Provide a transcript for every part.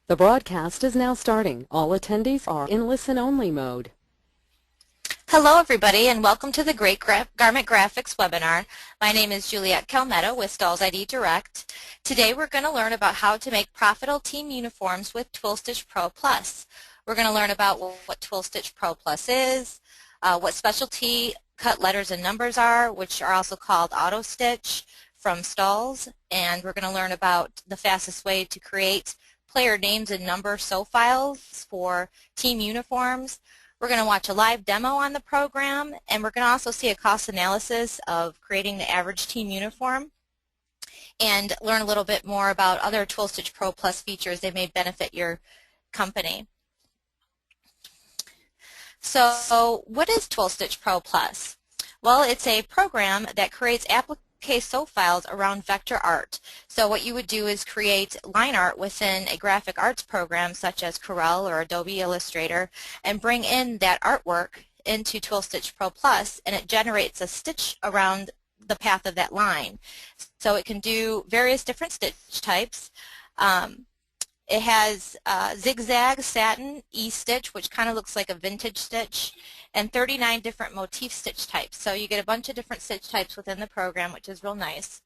The broadcast is now starting. All attendees are in listen-only mode. Hello everybody and welcome to the Great Garment Graphics webinar. My name is Juliette Calmetto with Stalls ID Direct. Today we're going to learn about how to make profitable team uniforms with TwillStitchPro Plus. We're going to learn about what TwillStitchPro Plus is, what specialty cut letters and numbers are, which are also called auto stitch from Stalls, and we're going to learn about the fastest way to create player names and number sew files for team uniforms. We're going to watch a live demo on the program, and we're going to also see a cost analysis of creating the average team uniform and learn a little bit more about other TwillStitchPro Plus features that may benefit your company. So what is TwillStitchPro Plus? Well, it's a program that creates appliqué sew files around vector art. So what you would do is create line art within a graphic arts program such as Corel or Adobe Illustrator and bring in that artwork into TwillStitchPro Plus, and it generates a stitch around the path of that line. So it can do various different stitch types. It has zigzag, satin, E-stitch, which kind of looks like a vintage stitch, and 39 different motif stitch types. So you get a bunch of different stitch types within the program, which is real nice.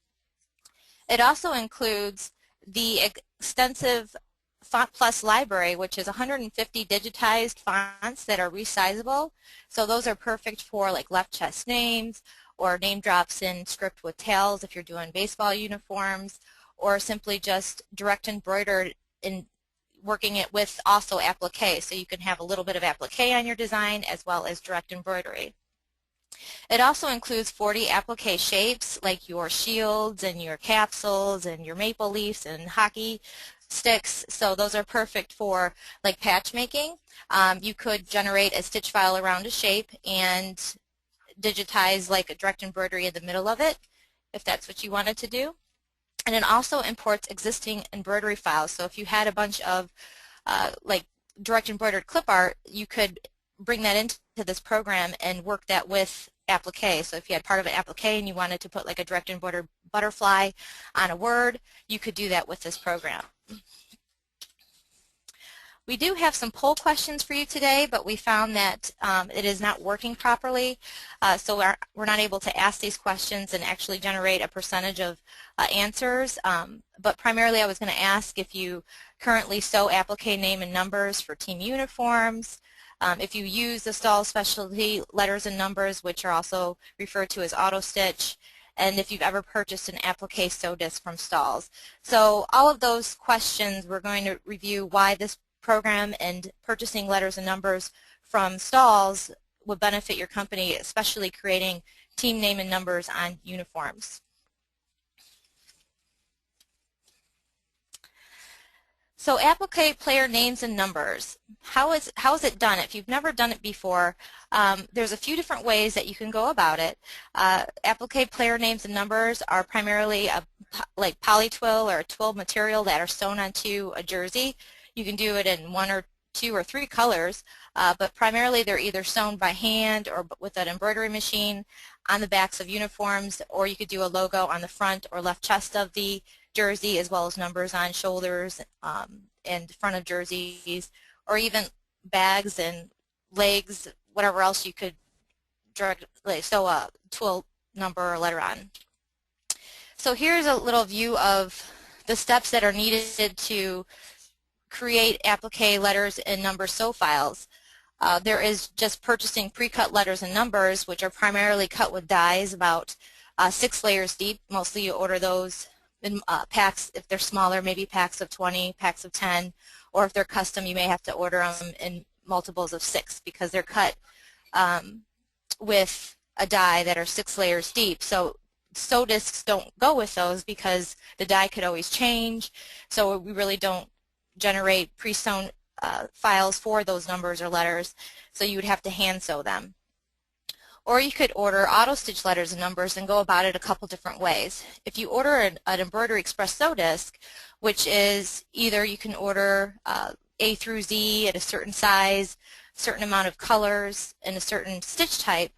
It also includes the extensive Font Plus library, which is 150 digitized fonts that are resizable. So those are perfect for like left chest names or name drops in script with tails if you're doing baseball uniforms, or simply just direct embroidered in working it with also applique, so you can have a little bit of applique on your design as well as direct embroidery. It also includes 40 applique shapes like your shields and your capsules and your maple leaves and hockey sticks, so those are perfect for like patch making. You could generate a stitch file around a shape and digitize like a direct embroidery in the middle of it if that's what you wanted to do. And it also imports existing embroidery files. So if you had a bunch of like direct embroidered clip art, you could bring that into this program and work that with applique. So if you had part of an applique and you wanted to put like a direct embroidered butterfly on a word, you could do that with this program. We do have some poll questions for you today, but we found that it is not working properly, so we're not able to ask these questions and actually generate a percentage of answers. But primarily I was going to ask if you currently sew applique name and numbers for team uniforms, if you use the Stalls specialty letters and numbers, which are also referred to as auto stitch, and if you've ever purchased an applique sew disc from Stalls. So all of those questions we're going to review why this program and purchasing letters and numbers from Stalls would benefit your company, especially creating team name and numbers on uniforms. So applique player names and numbers. How is it done? If you've never done it before, there's a few different ways that you can go about it. Applique player names and numbers are primarily like polytwill or a twill material that are sewn onto a jersey. You can do it in 1 or 2 or 3 colors, but primarily they're either sewn by hand or with an embroidery machine on the backs of uniforms, or you could do a logo on the front or left chest of the jersey, as well as numbers on shoulders and front of jerseys, or even bags and legs, whatever else you could sew a twill number or letter on. So here's a little view of the steps that are needed to create applique letters and number sew files. There is just purchasing pre-cut letters and numbers, which are primarily cut with dies about 6 layers deep. Mostly you order those in packs. If they're smaller, maybe packs of 20, packs of 10, or if they're custom, you may have to order them in multiples of 6 because they're cut with a die that are 6 layers deep. So sew discs don't go with those because the die could always change, so we really don't generate pre-sewn files for those numbers or letters, so you would have to hand sew them. Or you could order auto stitch letters and numbers and go about it a couple different ways. If you order an Embroidery Express sew disc, which is either you can order A through Z at a certain size, certain amount of colors, and a certain stitch type,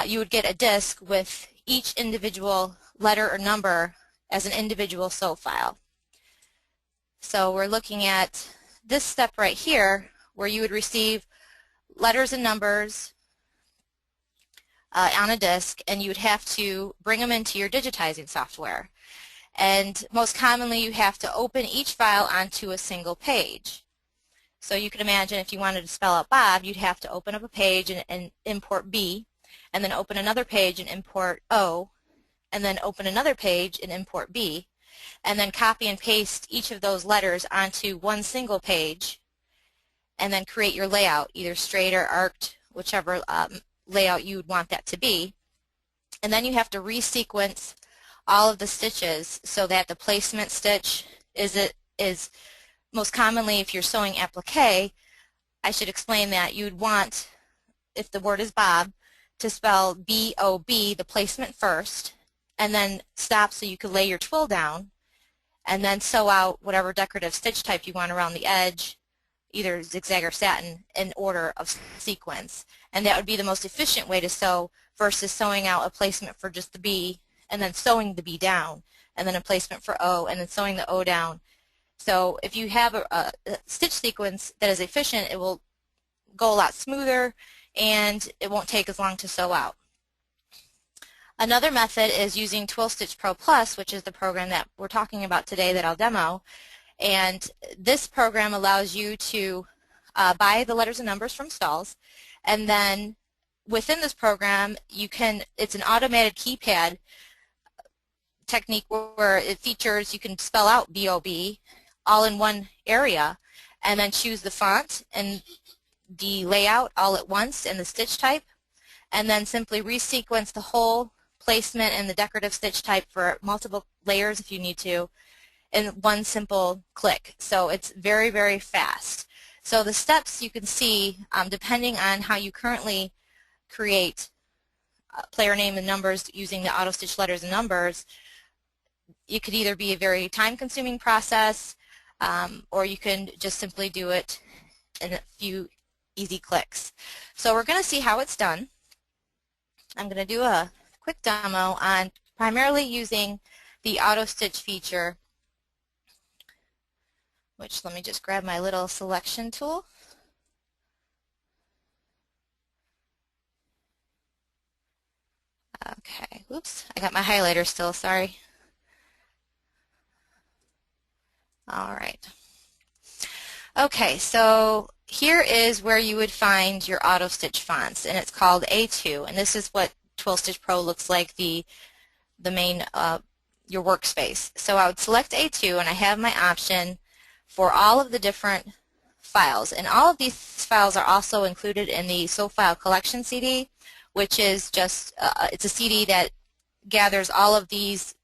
you would get a disc with each individual letter or number as an individual sew file. So we're looking at this step right here where you would receive letters and numbers on a disk, and you would have to bring them into your digitizing software. And most commonly you have to open each file onto a single page. So you can imagine if you wanted to spell out Bob, you'd have to open up a page and import B, and then open another page and import O, and then open another page and import B, and then copy and paste each of those letters onto one single page, and then create your layout, either straight or arced, whichever layout you would want that to be. And then you have to resequence all of the stitches so that the placement stitch is most commonly, if you're sewing applique, I should explain that you'd want, if the word is Bob, to spell B-O-B, the placement first, and then stop so you could lay your twill down, and then sew out whatever decorative stitch type you want around the edge, either zigzag or satin, in order of sequence. And that would be the most efficient way to sew versus sewing out a placement for just the B and then sewing the B down, and then a placement for O and then sewing the O down. So if you have a stitch sequence that is efficient, it will go a lot smoother and it won't take as long to sew out. Another method is using TwillStitchPro Plus, which is the program that we're talking about today that I'll demo. And this program allows you to buy the letters and numbers from stalls, and then within this program it's an automated keypad technique where it features, you can spell out B-O-B all in one area and then choose the font and the layout all at once and the stitch type, and then simply resequence the whole placement and the decorative stitch type for multiple layers if you need to in one simple click. So it's very, very fast. So the steps you can see, depending on how you currently create player name and numbers using the auto stitch letters and numbers, it could either be a very time-consuming process, or you can just simply do it in a few easy clicks. So we're going to see how it's done. I'm going to do a quick demo on primarily using the auto stitch feature, which, let me just grab my little selection tool. Okay, whoops, I got my highlighter still, sorry. All right. Okay, so here is where you would find your auto stitch fonts, and it's called A2, and this is what TwillStitchPro looks like, the main your workspace. So I would select A2, and I have my option for all of the different files, and all of these files are also included in the Sew File Collection CD, which is just it's a CD that gathers all of these,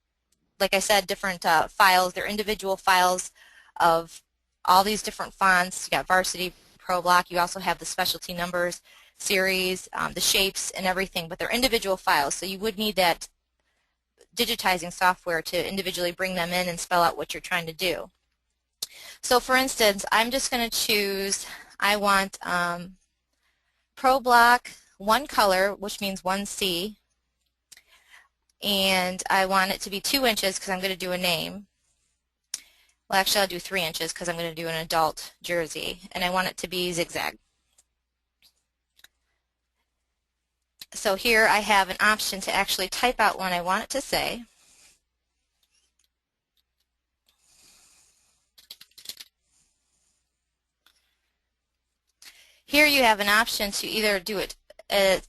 like I said, different files. They're individual files of all these different fonts. You got Varsity, Pro Block. You also have the specialty numbers series, the shapes and everything, but they're individual files, so you would need that digitizing software to individually bring them in and spell out what you're trying to do. So for instance, I'm just going to choose, I want Pro Block, one color, which means 1C, and I want it to be 2 inches because I'm going to do a name. Well, actually I'll do 3 inches because I'm going to do an adult jersey, and I want it to be zigzag. So here I have an option to actually type out what I want it to say. Here you have an option to either do it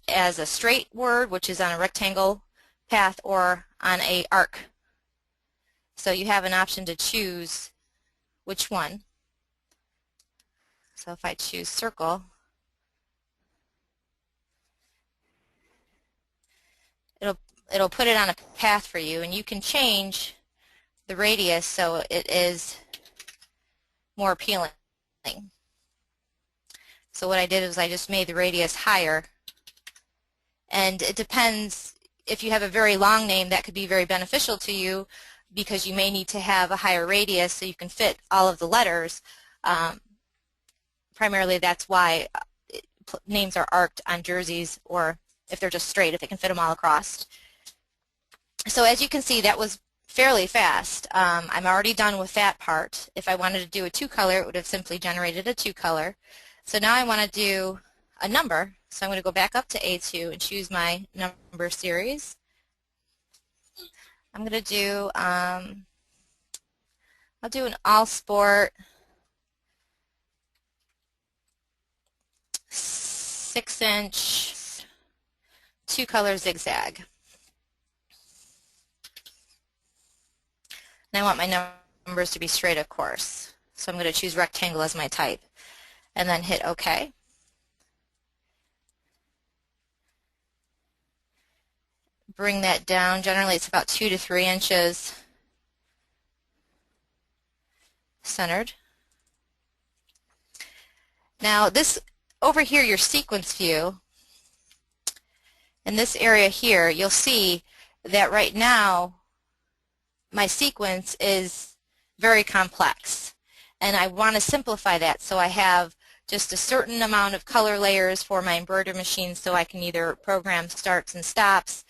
as a straight word, which is on a rectangle path, or on a arc. So you have an option to choose which one. So if I choose circle, it'll put it on a path for you, and you can change the radius so it is more appealing. So what I did is I just made the radius higher, and it depends, if you have a very long name, that could be very beneficial to you because you may need to have a higher radius so you can fit all of the letters. Primarily that's why names are arced on jerseys, or if they're just straight, if they can fit them all across. So as you can see, that was fairly fast. I'm already done with that part. If I wanted to do a 2-color, it would have simply generated a 2-color. So now I want to do a number. So I'm going to go back up to A2 and choose my number series. I'm going to do, I'll do an all sport 6-inch 2-color zigzag. And I want my numbers to be straight, of course. So I'm going to choose rectangle as my type and then hit OK. Bring that down. Generally it's about 2 to 3 inches centered. Now this over here, your sequence view, in this area here, you'll see that right now my sequence is very complex, and I want to simplify that so I have just a certain amount of color layers for my embroidery machine so I can either program starts and stops.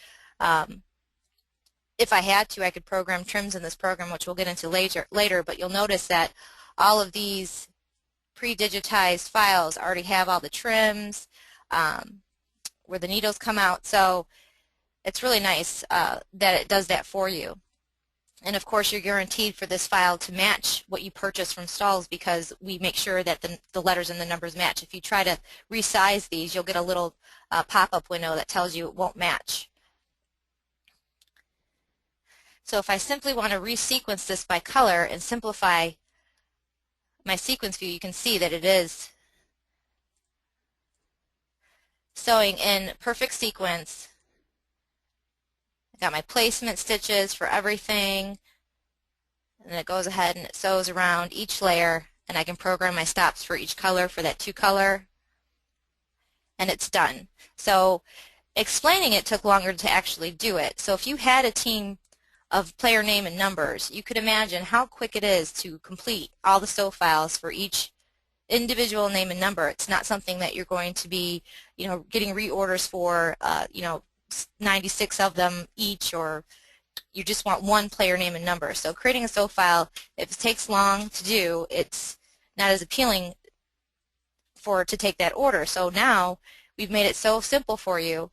If I had to, I could program trims in this program, which we'll get into later, but you'll notice that all of these pre-digitized files already have all the trims, where the needles come out, so it's really nice that it does that for you. And of course you're guaranteed for this file to match what you purchase from Stalls, because we make sure that the letters and the numbers match. If you try to resize these, you'll get a little pop-up window that tells you it won't match. So if I simply want to resequence this by color and simplify my sequence view, you can see that it is sewing in perfect sequence. I got my placement stitches for everything, and it goes ahead and it sews around each layer, and I can program my stops for each color for that 2-color, and it's done. So explaining it took longer to actually do it. So if you had a team of player name and numbers, you could imagine how quick it is to complete all the sew files for each individual name and number. It's not something that you're going to be, getting reorders for, 96 of them each, or you just want one player name and number. So creating a sew file, if it takes long to do, it's not as appealing to take that order. So now we've made it so simple for you.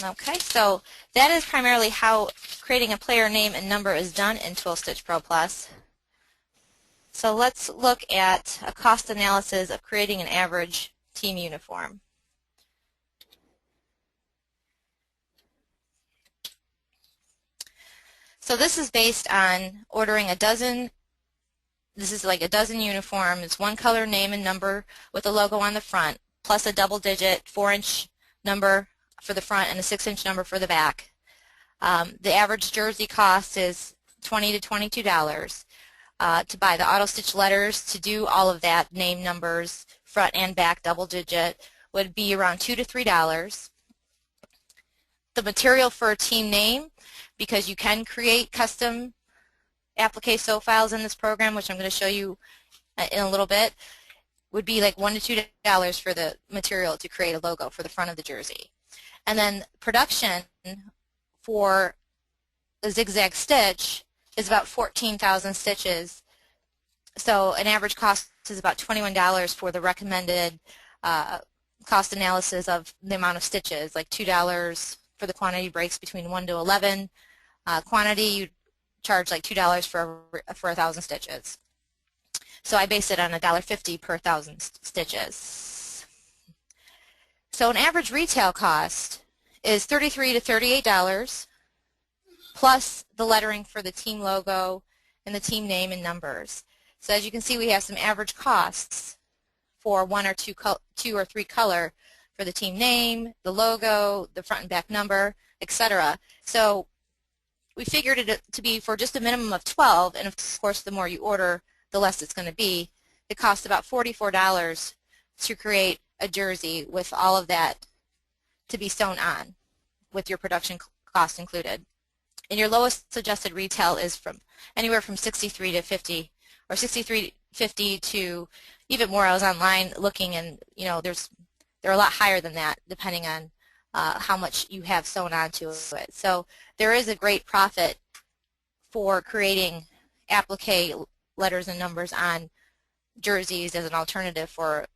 Okay, so that is primarily how creating a player name and number is done in TwillStitchPro Plus. So let's look at a cost analysis of creating an average team uniform. So this is based on ordering a dozen. This is like a dozen uniforms, 1-color name and number with a logo on the front, plus a double-digit 4-inch number for the front and a 6-inch number for the back. The average jersey cost is $20 to $22. To buy the auto stitch letters to do all of that, name, numbers, front and back, double-digit, would be around $2 to $3. The material for a team name, because you can create custom applique sew files in this program, which I'm going to show you in a little bit, would be like $1 to $2 for the material to create a logo for the front of the jersey. And then production for a zigzag stitch is about 14,000 stitches. So an average cost is about $21 for the recommended cost analysis of the amount of stitches, like $2 for the quantity breaks between 1 to 11. Quantity, you charge like $2 for 1,000 stitches. So I base it on $1.50 per 1,000 stitches. So an average retail cost is $33 to $38, plus the lettering for the team logo and the team name and numbers. So as you can see, we have some average costs for 1 or 2 or 3 color for the team name, the logo, the front and back number, etc. So we figured it to be for just a minimum of 12, and of course the more you order, the less it's going to be. It costs about $44 to create a jersey with all of that to be sewn on, with your production cost included. And your lowest suggested retail is from anywhere from $63 to $50, or $63.50 to even more. I was online looking, and they're a lot higher than that, depending on how much you have sewn onto it. So there is a great profit for creating applique letters and numbers on jerseys as an alternative for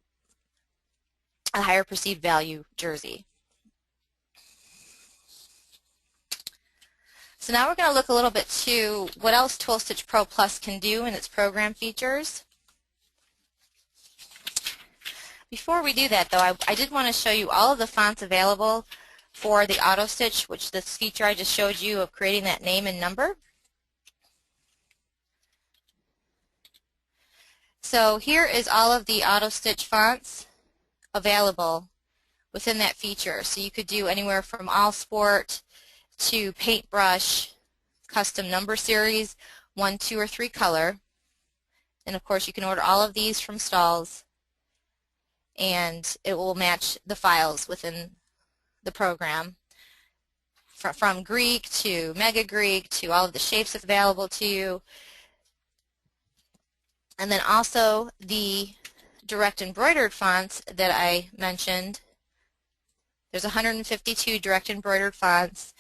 a higher perceived value jersey. So now we're going to look a little bit to what else TwillStitchPro Plus can do in its program features. Before we do that, though, I did want to show you all of the fonts available for the auto stitch, which this feature I just showed you of creating that name and number. So here is all of the auto stitch fonts available within that feature. So you could do anywhere from all sport to paintbrush, custom number series, 1, 2, or 3 color. And of course you can order all of these from stalls, and it will match the files within the program, from Greek to Mega Greek to all of the shapes available to you. And then also the direct embroidered fonts that I mentioned. There's 152 direct embroidered fonts,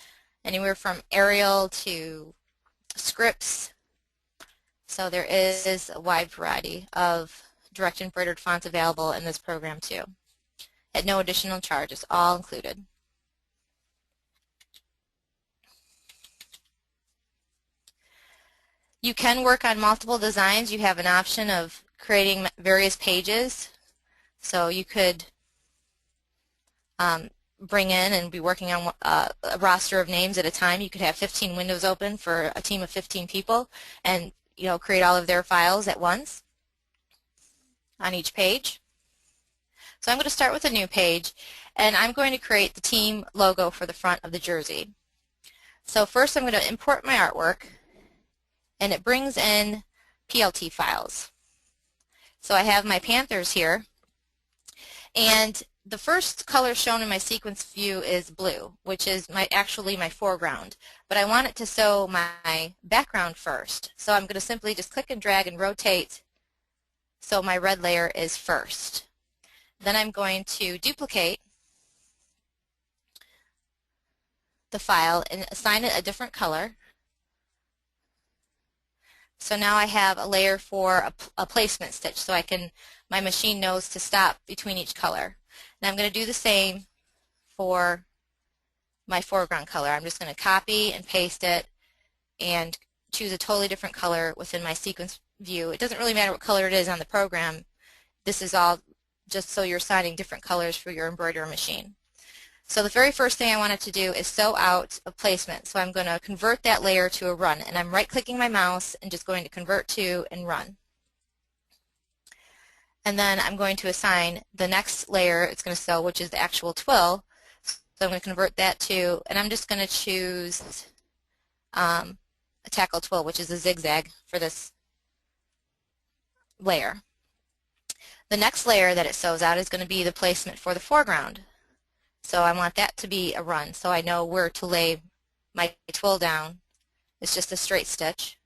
anywhere from Arial to scripts. So there is a wide variety of direct embroidered fonts available in this program too, at no additional charge. It's all included. You can work on multiple designs. You have an option of creating various pages. So you could bring in and be working on a roster of names at a time. You could have 15 windows open for a team of 15 people and create all of their files at once on each page. So I'm going to start with a new page, and I'm going to create the team logo for the front of the jersey. So first I'm going to import my artwork, and it brings in PLT files. So I have my Panthers here, and the first color shown in my sequence view is blue, which is actually my foreground, but I want it to show my background first. So I'm going to simply just click and drag and rotate so my red layer is first. Then I'm going to duplicate the file and assign it a different color. So now I have a layer for a placement stitch, so my machine knows to stop between each color. And I'm going to do the same for my foreground color. I'm just going to copy and paste it and choose a totally different color within my sequence view. It doesn't really matter what color it is on the program. This is all just so you're assigning different colors for your embroidery machine. So the very first thing I wanted to do is sew out a placement. So I'm going to convert that layer to a run, and I'm right-clicking my mouse and just going to convert to and run. And then I'm going to assign the next layer it's going to sew, which is the actual twill. So I'm going to convert that to, and I'm just going to choose a tackle twill, which is a zigzag for this layer. The next layer that it sews out is going to be the placement for the foreground. So I want that to be a run, so I know where to lay my twill down. It's just a straight stitch.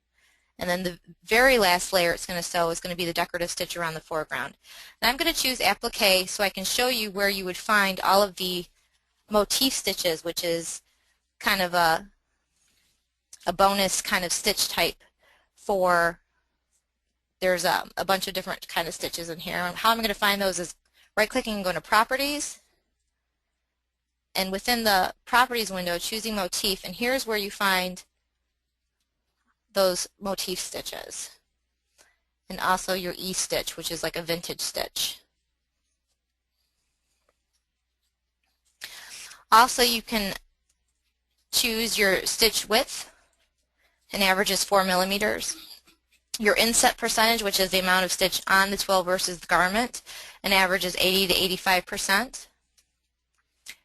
And then the very last layer it's going to sew is going to be the decorative stitch around the foreground. And I'm going to choose applique so I can show you where you would find all of the motif stitches, which is kind of a bonus kind of stitch type for, there's a bunch of different kind of stitches in here. How I'm going to find those is right-clicking and going to Properties, and within the Properties window choosing Motif, and here's where you find those motif stitches, and also your E-stitch, which is like a vintage stitch. Also, you can choose your stitch width, and average is 4 millimeters. Your inset percentage, which is the amount of stitch on the twill versus the garment, and average is 80 to 85%.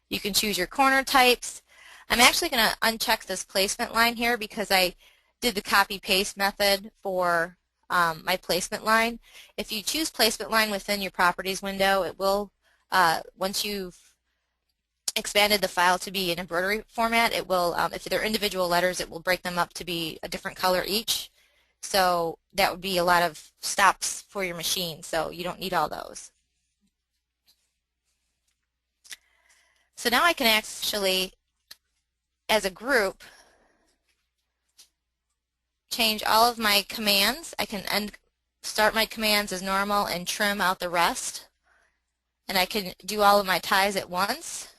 You can choose your corner types. I'm actually going to uncheck this placement line here because I did the copy-paste method for my placement line. If you choose placement line within your properties window, it will, once you've expanded the file to be an embroidery format, it will, if they're individual letters, it will break them up to be a different color each. So that would be a lot of stops for your machine, so you don't need all those. So now I can actually, as a group, change all of my commands. I can start my commands as normal and trim out the rest. And I can do all of my ties at once,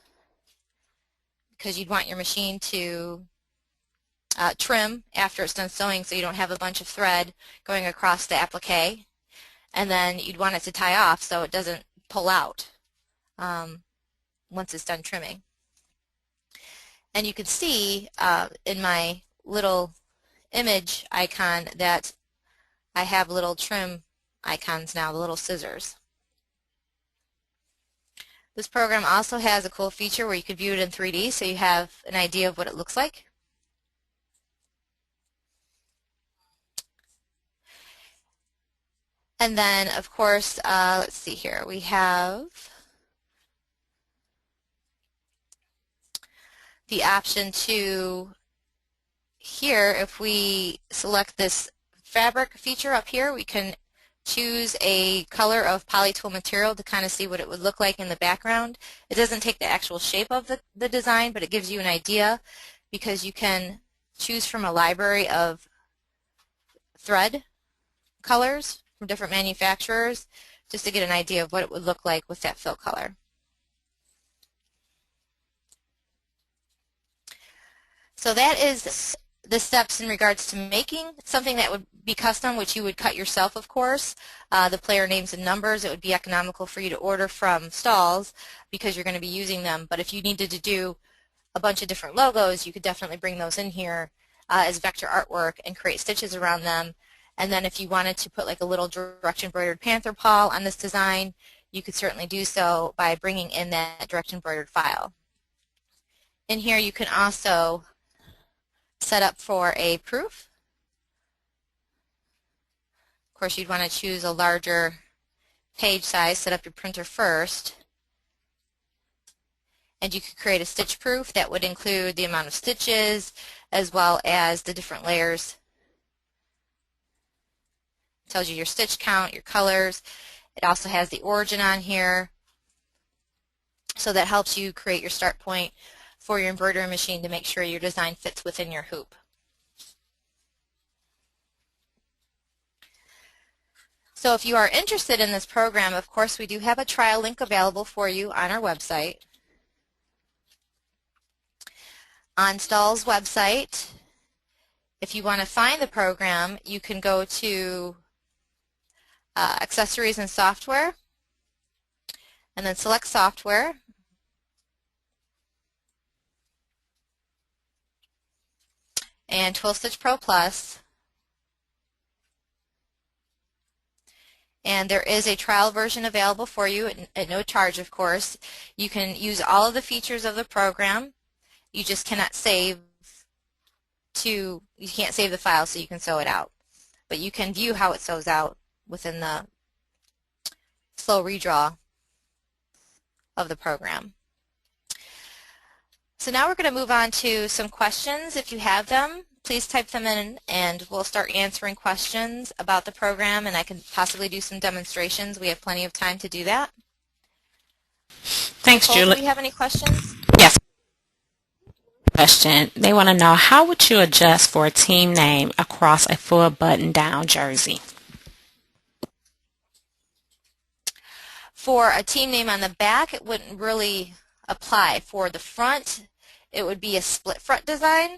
because you'd want your machine to trim after it's done sewing so you don't have a bunch of thread going across the applique. And then you'd want it to tie off so it doesn't pull out once it's done trimming. And you can see in my little image icon that I have little trim icons now, the little scissors. This program also has a cool feature where you could view it in 3D so you have an idea of what it looks like. And then, of course, let's see here, we have the option to, here, if we select this fabric feature up here, we can choose a color of polytool material to kind of see what it would look like in the background. It doesn't take the actual shape of the design, but it gives you an idea, because you can choose from a library of thread colors from different manufacturers just to get an idea of what it would look like with that fill color. So that is the steps in regards to making something that would be custom, which you would cut yourself, of course. The player names and numbers, it would be economical for you to order from stalls because you're going to be using them. But if you needed to do a bunch of different logos, you could definitely bring those in here as vector artwork and create stitches around them. And then if you wanted to put like a little direct embroidered panther paw on this design, you could certainly do so by bringing in that direct embroidered file. In here you can also set up for a proof. Of course, you'd want to choose a larger page size, set up your printer first, and you could create a stitch proof that would include the amount of stitches as well as the different layers. It tells you your stitch count, your colors. It also has the origin on here, so that helps you create your start point for your embroidery machine to make sure your design fits within your hoop. So if you are interested in this program, of course, we do have a trial link available for you on our website. On STAHL's website, if you want to find the program, you can go to Accessories and Software, and then select Software. And TwillStitchPro Plus. And there is a trial version available for you at no charge, of course. You can use all of the features of the program. You just cannot save you can't save the file so you can sew it out. But you can view how it sews out within the slow redraw of the program. So now we're going to move on to some questions. If you have them, please type them in and we'll start answering questions about the program, and I can possibly do some demonstrations. We have plenty of time to do that. Thanks, Nicole, Julie. do we have any questions? Yes. Question. They want to know, how would you adjust for a team name across a full button-down jersey? For a team name on the back, it wouldn't really apply. For the front, it would be a split front design,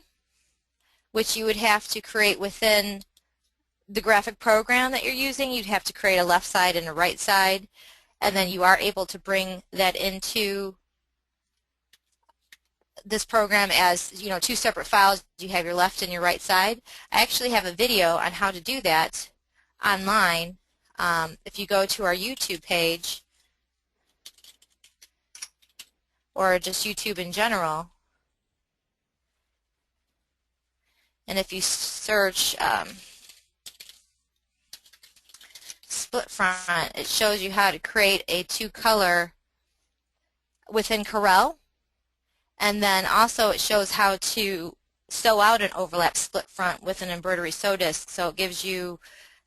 which you would have to create within the graphic program that you're using. You'd have to create a left side and a right side, and then you are able to bring that into this program as, you know, two separate files. You have your left and your right side. I actually have a video on how to do that online. If you go to our YouTube page, or just YouTube in general, and if you search split front, it shows you how to create a two-color within Corel, and then also it shows how to sew out an overlap split front with an embroidery sew disc. So it gives you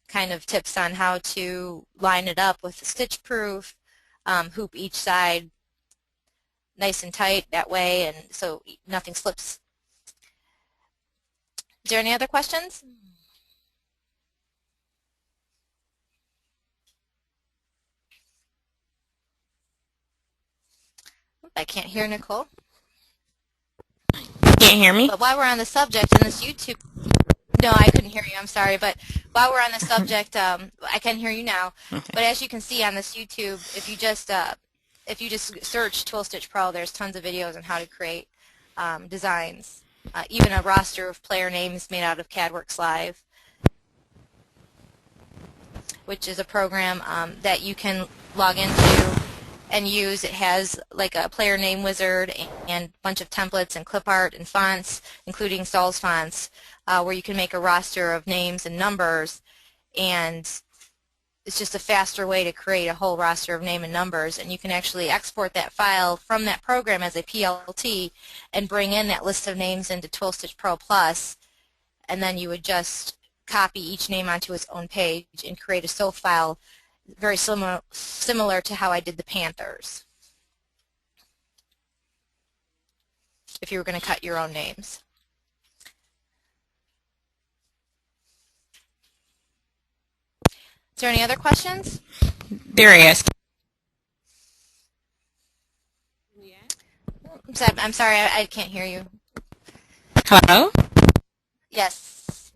kind of tips on how to line it up with the stitch proof, hoop each side nice and tight that way, and so nothing slips. Is there any other questions? I can't hear Nicole. Can't hear me? But while we're on the subject in this YouTube, no, I couldn't hear you. I'm sorry. But while we're on the subject, I can hear you now. Okay. But as you can see on this YouTube, if you just search TwillStitchPro, there's tons of videos on how to create designs, even a roster of player names made out of CADWorks Live, which is a program that you can log into and use. It has like a player name wizard and a bunch of templates and clip art and fonts, including Saul's fonts, where you can make a roster of names and numbers, and it's just a faster way to create a whole roster of name and numbers, and you can actually export that file from that program as a PLT and bring in that list of names into TwillStitchPro Plus, and then you would just copy each name onto its own page and create a SO file very similar to how I did the Panthers, if you were going to cut your own names. Is there any other questions? There is. I'm sorry, I can't hear you. Hello? Yes.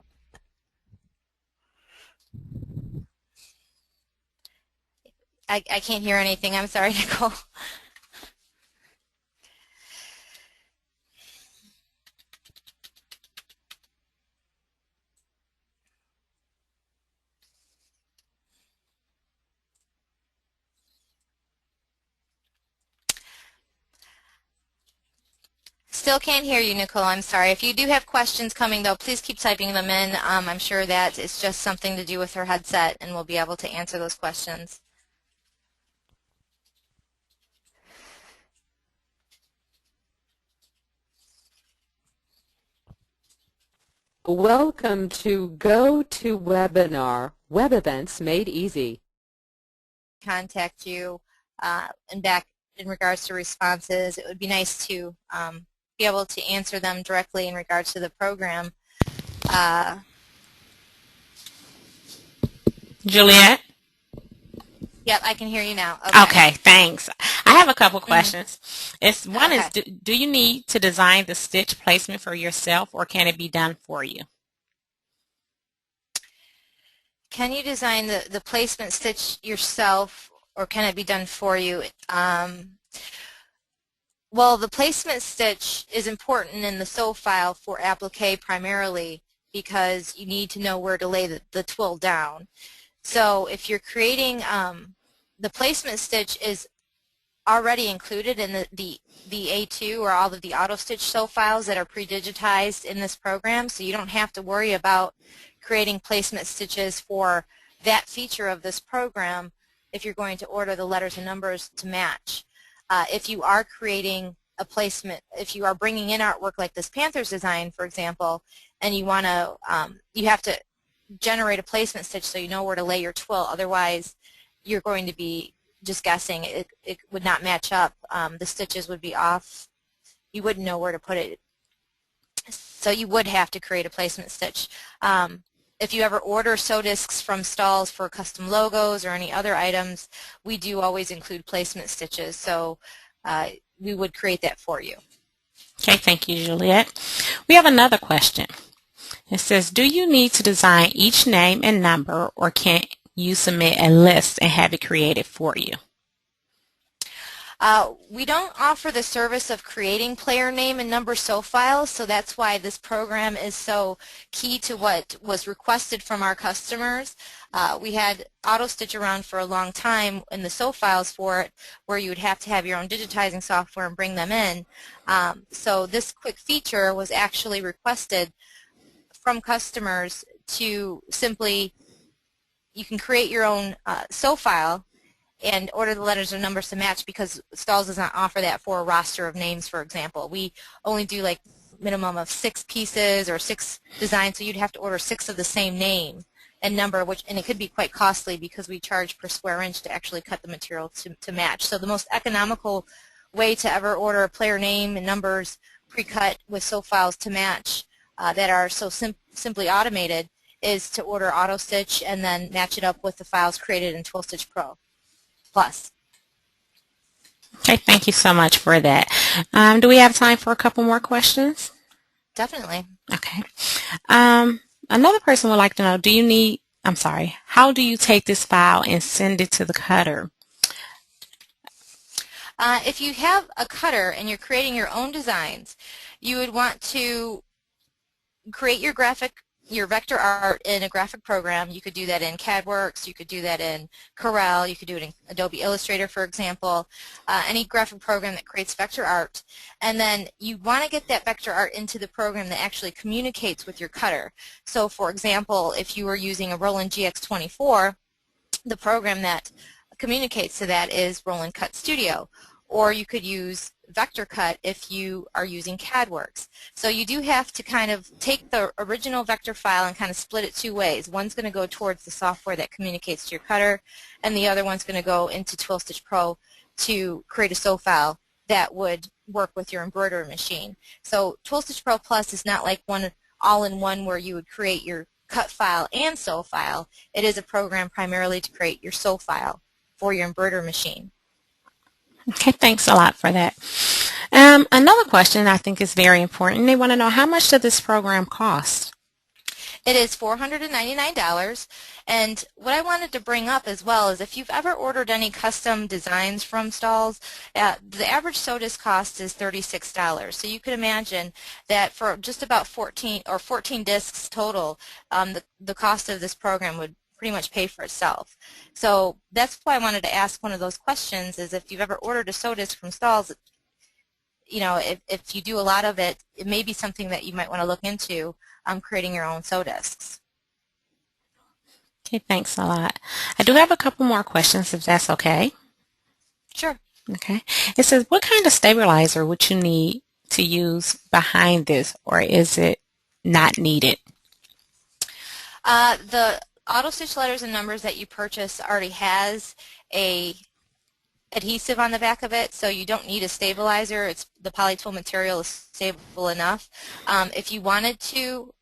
I can't hear anything. I'm sorry, Nicole. Still can't hear you, Nicole. I'm sorry. If you do have questions coming, though, please keep typing them in. I'm sure that it's just something to do with her headset, and we'll be able to answer those questions. Welcome to GoToWebinar, web events made easy. Contact you and back in regards to responses. It would be nice to be able to answer them directly in regards to the program. Juliet? Yep, I can hear you now. Okay, thanks. I have a couple questions. One is, Okay. do you need to design the stitch placement for yourself, or can it be done for you? Can you design the placement stitch yourself, or can it be done for you? Well, the placement stitch is important in the sew file for appliqué primarily because you need to know where to lay the twill down. So if you're creating, the placement stitch is already included in the A2 or all of the auto stitch sew files that are pre-digitized in this program, so you don't have to worry about creating placement stitches for that feature of this program if you're going to order the letters and numbers to match. If you are creating a placement, if you are bringing in artwork like this Panthers design, for example, and you want to, you have to generate a placement stitch so you know where to lay your twill. Otherwise, you're going to be just guessing. It would not match up. The stitches would be off. You wouldn't know where to put it. So you would have to create a placement stitch. If you ever order sew discs from stalls for custom logos or any other items, we do always include placement stitches. So we would create that for you. Okay, thank you, Juliet. We have another question. It says, do you need to design each name and number, or can you submit a list and have it created for you? We don't offer the service of creating player name and number sew files, so that's why this program is so key to what was requested from our customers. We had AutoStitch around for a long time in the sew files for it, where you would have to have your own digitizing software and bring them in. So this quick feature was actually requested from customers to simply, you can create your own sew file and order the letters and numbers to match, because Stalls does not offer that for a roster of names, for example. We only do like minimum of 6 pieces or 6 designs, so you'd have to order 6 of the same name and number, and it could be quite costly because we charge per square inch to actually cut the material to match. So the most economical way to ever order a player name and numbers pre-cut with sew files to match that are so simply automated is to order auto stitch and then match it up with the files created in TwillStitchPro Plus. Okay, thank you so much for that. Do we have time for a couple more questions? Definitely. Okay. Another person would like to know, how do you take this file and send it to the cutter? If you have a cutter and you're creating your own designs, you would want to create your vector art in a graphic program. You could do that in CADWorks, you could do that in Corel, you could do it in Adobe Illustrator, for example, any graphic program that creates vector art. And then you want to get that vector art into the program that actually communicates with your cutter. So for example, if you were using a Roland GX24, the program that communicates to that is Roland Cut Studio. Or you could use Vector Cut if you are using CADWorks. So you do have to kind of take the original vector file and kind of split it two ways. One's going to go towards the software that communicates to your cutter, and the other one's going to go into TwillStitchPro to create a sew file that would work with your embroidery machine. So TwillStitchPro Plus is not like one all-in-one where you would create your cut file and sew file. It is a program primarily to create your sew file for your embroidery machine. Okay, thanks a lot for that. Another question I think is very important. They want to know, how much does this program cost? It is $499, and what I wanted to bring up as well is if you've ever ordered any custom designs from stalls, the average sew disc cost is $36. So you can imagine that for just about 14 discs total, the cost of this program would pretty much pay for itself. So that's why I wanted to ask one of those questions, is if you've ever ordered a sew disc from stalls, you know, if you do a lot of it, it may be something that you might want to look into creating your own sew discs. Okay, thanks a lot. I do have a couple more questions, if that's okay. Sure. Okay. It says, what kind of stabilizer would you need to use behind this, or is it not needed? The auto stitch letters and numbers that you purchase already has a adhesive on the back of it, so you don't need a stabilizer. The polytwill material is stable enough. If you wanted to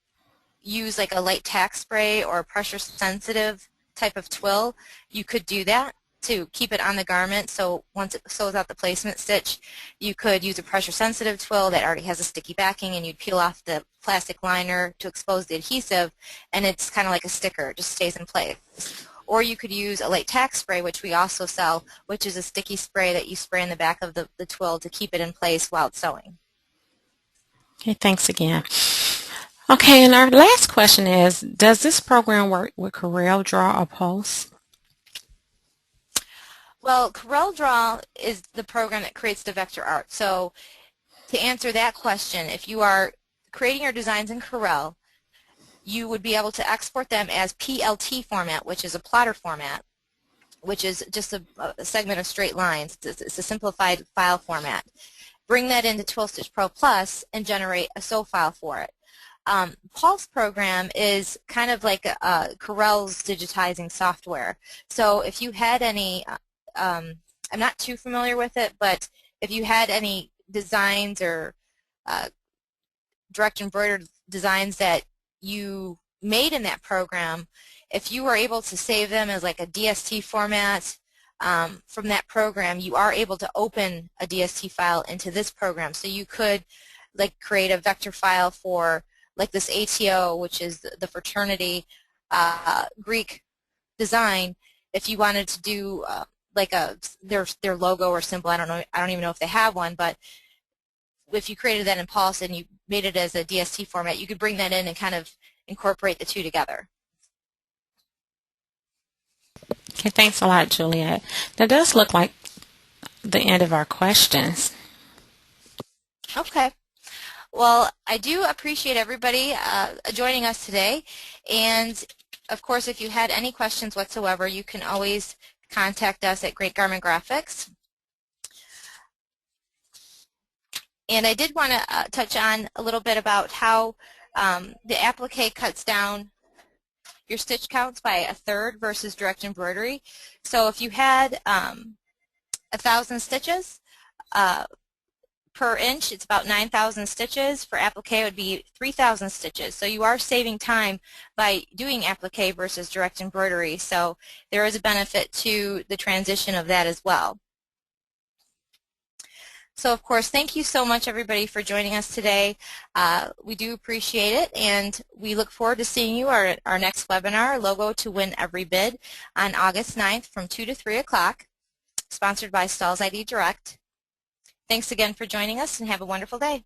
use like a light tack spray or a pressure sensitive type of twill, you could do that to keep it on the garment. So once it sews out the placement stitch, you could use a pressure sensitive twill that already has a sticky backing, and you'd peel off the plastic liner to expose the adhesive, and it's kind of like a sticker, it just stays in place. Or you could use a light tack spray, which we also sell, which is a sticky spray that you spray in the back of the twill to keep it in place while it's sewing. Okay, thanks again. Okay, and our last question is, does this program work with Corel Draw or Pulse? Well, Corel Draw is the program that creates the vector art. So to answer that question, if you are creating your designs in Corel, you would be able to export them as PLT format, which is a plotter format, which is just a segment of straight lines. It's a simplified file format. Bring that into TwillStitchPro Plus and generate a sew file for it. Pulse program is kind of like Corel's digitizing software. So if you had any, I'm not too familiar with it, but if you had any designs or direct embroidered designs that you made in that program, if you were able to save them as like a DST format from that program, you are able to open a DST file into this program. So you could like create a vector file for like this ATO, which is the fraternity Greek design. If you wanted to do like their logo or symbol, I don't even know if they have one, but if you created that in Pulse and you made it as a DST format, you could bring that in and kind of incorporate the two together. Okay, thanks a lot, Juliet. That does look like the end of our questions. Okay. Well, I do appreciate everybody joining us today, and of course if you had any questions whatsoever, you can always contact us at Great Garment Graphics. And I did want to touch on a little bit about how the appliqué cuts down your stitch counts by 1/3 versus direct embroidery. So if you had 1,000 stitches, per inch, it's about 9,000 stitches. For applique, it would be 3,000 stitches. So you are saving time by doing applique versus direct embroidery. So there is a benefit to the transition of that as well. So of course, thank you so much everybody for joining us today. We do appreciate it, and we look forward to seeing you at our next webinar, Logo to Win Every Bid, on August 9th from 2 to 3 o'clock, sponsored by Stalls ID Direct. Thanks again for joining us, and have a wonderful day.